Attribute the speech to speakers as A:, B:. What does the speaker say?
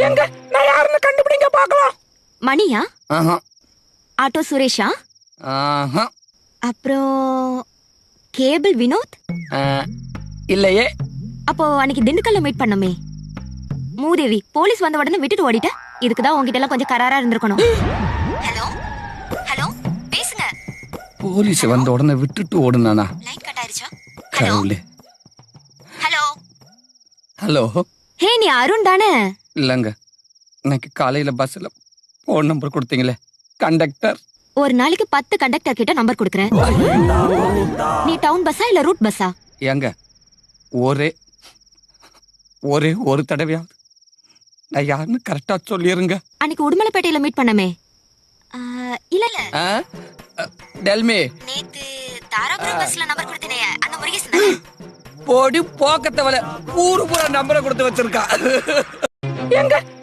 A: எங்க நான் யாருன்னு கண்டுபிடிங்க பார்க்கலாம்.
B: மணியா?
A: ஆஹா
B: ஆட்டோ சுரேஷா?
A: ஆஹா
B: அப்புறம் கேபிள் வினோத்?
A: இல்லையே.
B: அப்போ அன்னைக்கு திண்டுக்கல்ல மீட் பண்ணமே மூதேவி, போலீஸ் வந்த உடனே விட்டுட்டு ஓடிட்ட. இதுக்குதான் உங்ககிட்ட எல்லாம் கொஞ்சம் கராரா இருந்திருக்கணும். ஹலோ ஹலோ, பேசுங்க.
A: போலீஸ் வந்த உடனே விட்டுட்டு ஓடுனானா?
B: லைன் கட் ஆயிருச்சா? ஹலோ
A: கடவுளே.
B: Hello
A: hello.
B: ஹே, நீ அருண் தானே?
A: இல்லங்க, இன்னைக்கு காலையில பஸ்ல போன் நம்பர் கொடுத்தீங்களே, கண்டக்டர்.
B: ஒரு நாளைக்கு 10 கண்டக்டர் கிட்ட நம்பர் கொடுக்கறேன். நீ டவுன் பஸ்ஸா இல்ல ரூட் பஸ்ஸா?
A: ஏங்க, ஒரே ஒரு தடவையாவது நான் யாருன்னு கரெக்டா சொல்லிருங்க.
B: அன்னைக்கு உடுமலைப்பேட்டையில மீட் பண்ணமே. இல்ல இல்ல,
A: டெல்மி.
B: நேத்து தாராபுரம் பஸ்ல நம்பர் கொடுத்தனே, அந்த முருகேசன் தானே?
A: போடி போக்கத்தவள ஊரு பூரா நம்பரை கொடுத்து வச்சிருக்கா. எங்க